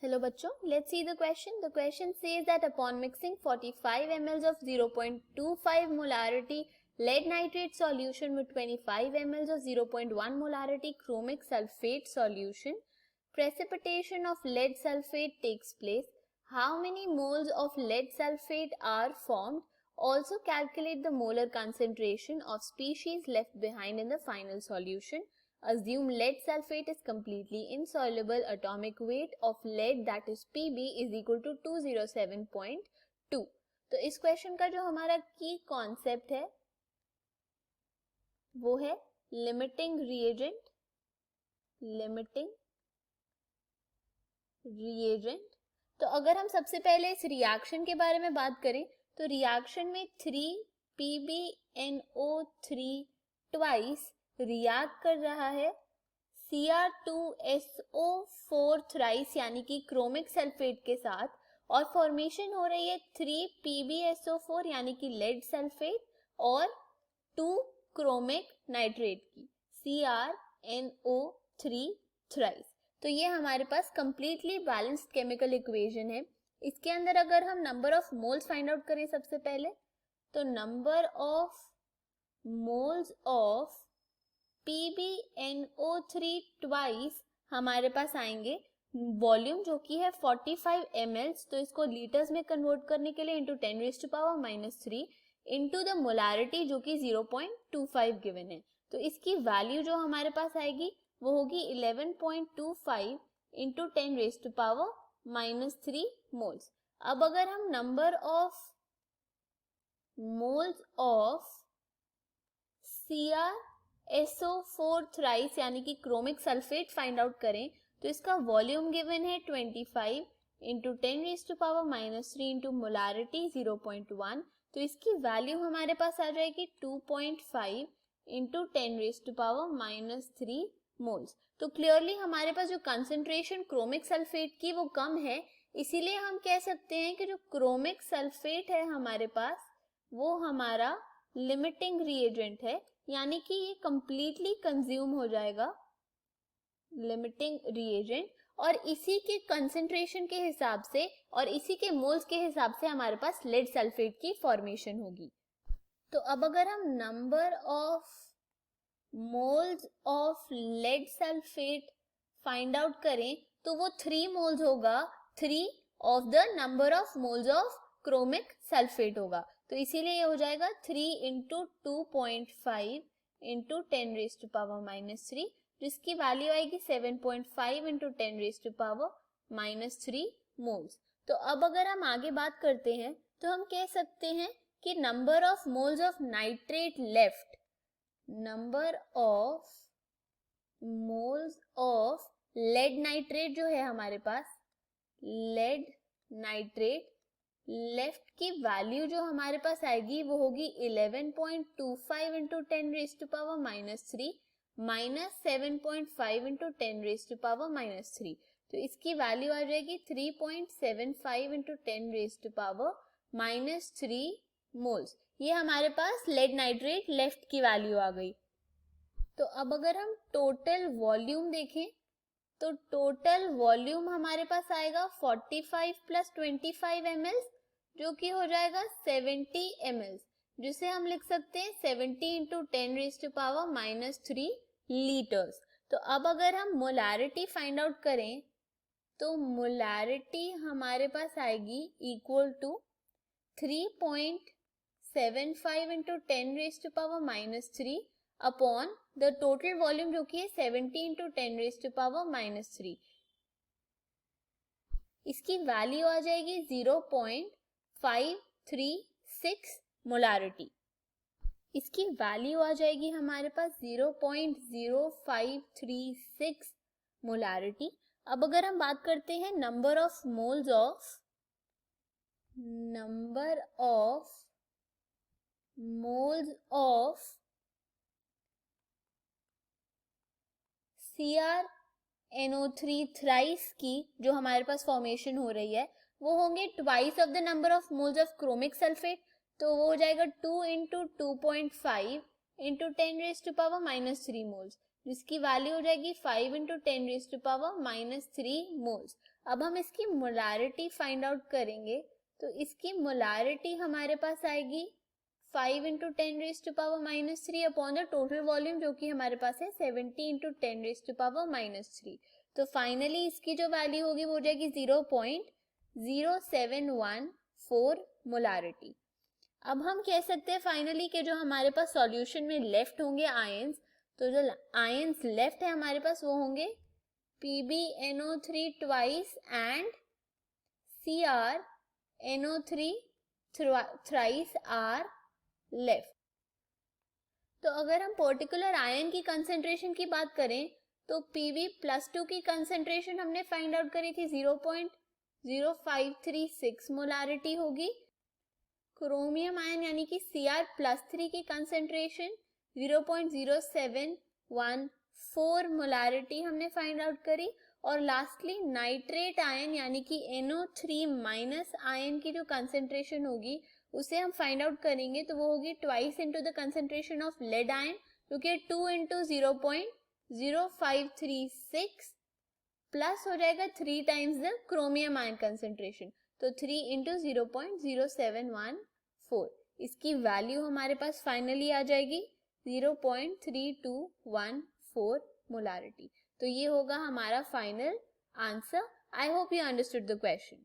Hello बच्चों, let's see the question. The question says that upon mixing 45 ml of 0.25 molarity lead nitrate solution with 25 ml of 0.1 molarity chromic sulphate solution, precipitation of lead sulphate takes place. How many moles of lead sulphate are formed? Also calculate the molar concentration of species left behind in the final solution. Assume lead sulphate is completely insoluble. Atomic weight of lead that is Pb is equal to 207.2. तो इस question का जो हमारा की concept है वो है limiting reagent. तो अगर हम सबसे पहले इस रिएक्शन के बारे में बात करें तो रिएक्शन में 3PbNO3 ट्वाइस रिएक्ट कर रहा है Cr2SO4 थ्राइस यानी कि क्रोमिक सल्फेट के साथ और फॉर्मेशन हो रही है 3PbSO4 यानी कि लेड सल्फेट और 2 क्रोमिक नाइट्रेट की CrNO3 थ्राइस. तो ये हमारे पास कंप्लीटली बैलेंस्ड केमिकल इक्वेशन है. इसके अंदर अगर हम number of moles find out करें सबसे पहले तो number of moles of PbNO3 twice हमारे पास आएंगे. वॉल्यूम जो कि है 45 ml, तो इसको लीटर्स में कन्वर्ट करने के लिए इंटू 10⁻³ इंटू द मोलारिटी जो कि 0.25 गिवन है. तो इसकी वैल्यू जो हमारे पास आएगी वो होगी 11.25 इंटू 10⁻³ मोल्स. अब अगर हम number of moles of CrSO4 thrice यानी कि क्रोमिक सल्फेट फाइंड आउट करें तो इसका वॉल्यूम गिवन है 25 इंटू 10⁻³ इंटू मोलारिटी 0.1. तो इसकी वैल्यू हमारे पास आ जाएगी 2.5 इंटू 10⁻³ मोल्स. तो क्लियरली हमारे पास जो कंसंट्रेशन क्रोमिक सल्फेट की वो कम है, इसीलिए हम कह सकते हैं कि जो क्रोमिक सल्फेट है हमारे पास वो हमारा लिमिटिंग रिएजेंट है, यानी कि ये कंप्लीटली कंज्यूम हो जाएगा लिमिटिंग रिएजेंट और इसी के कंसंट्रेशन के हिसाब से और इसी के मोल्स के हिसाब से हमारे पास लेड सल्फेट की फॉर्मेशन होगी. तो अब अगर हम number of moles of lead sulphate find out करें तो वो 3 मोल्स होगा, 3 of the number of moles of chromic sulphate होगा. तो इसीलिए ये हो जाएगा 3 इंटू 2.5 इंटू 10⁻³ जिसकी वैल्यू आएगी 7.5 इंटू 10⁻³ मोल्स. तो अब अगर हम आगे बात करते हैं तो हम कह सकते हैं कि number of moles of nitrate left, number of moles of lead nitrate जो है हमारे पास लेड नाइट्रेट लेफ्ट की वैल्यू जो हमारे पास आएगी वो होगी 11.25 इंटू 10⁻³ माइनस 7.5 इंटू 10⁻³. तो इसकी वैल्यू आ जाएगी 3.75 इंटू 10⁻³ मोल्स. ये हमारे पास लेड नाइट्रेट लेफ्ट की वैल्यू आ गई. तो अब अगर हम टोटल वॉल्यूम देखें तो टोटल वॉल्यूम हमारे पास आएगा 45 प्लस 25 ml जो कि हो जाएगा 70 ml, जिसे हम लिख सकते हैं 70 इंटू 10⁻³ लीटर्स. तो अब अगर हम मोलारिटी फाइंड आउट करें तो मोलारिटी हमारे पास आएगी equal to 3.75 into 10⁻³ upon the total volume जो कि है 70 इंटू 10⁻³. इसकी वैल्यू आ जाएगी 0.536 मोलारिटी. इसकी वैल्यू आ जाएगी हमारे पास 0.0536 मोलारिटी. अब अगर हम बात करते हैं number of moles of CrNO3 thrice की जो हमारे पास फॉर्मेशन हो रही है वो होंगे twice of the number of moles of chromic sulphate. तो वो हो जाएगा 2 इंटू 2.5 इंटू 10⁻³ मोल्स जिसकी वैल्यू हो जाएगी 5 इंटू 10⁻³ मोल्स. अब हम इसकी मोलारिटी फाइंड आउट करेंगे, तो इसकी मोलारिटी हमारे पास आएगी 5 × 10⁻³ अपॉन द टोटल वॉल्यूम जो कि हमारे पास है 70 × 10⁻³ तो फाइनली इसकी जो वैल्यू होगी वो हो जाएगी 0.0714 मोलारिटी। अब हम कह सकते हैं फाइनली कि जो हमारे पास सॉल्यूशन में लेफ्ट होंगे आयंस, तो जो आयंस लेफ्ट है हमारे पास वो होंगे PbNO3 twice and CrNO3 thrice are left. तो अगर हम पर्टिकुलर आयन की कंसेंट्रेशन की बात करें तो Pb+2 की कंसेंट्रेशन हमने फाइंड आउट करी थी 0.0536 मोलारिटी होगी। क्रोमियम आयन यानी कि Cr+3 की कंसेंट्रेशन 0.0714 मोलारिटी हमने फाइंड आउट करी। और लास्टली नाइट्रेट आयन यानी कि NO3- आयन की जो कंसेंट्रेशन होगी उसे हम फाइंड आउट करेंगे, तो वो होगी twice into the concentration of lead ion, जो कि 2 × 0.0536 प्लस हो जाएगा 3 times the chromium ion concentration, तो 3 × 0.0714। इसकी वैल्यू हमारे पास फाइनली आ जाएगी 0.3214 मोलारिटी। तो ये होगा हमारा final answer. I hope you understood the question.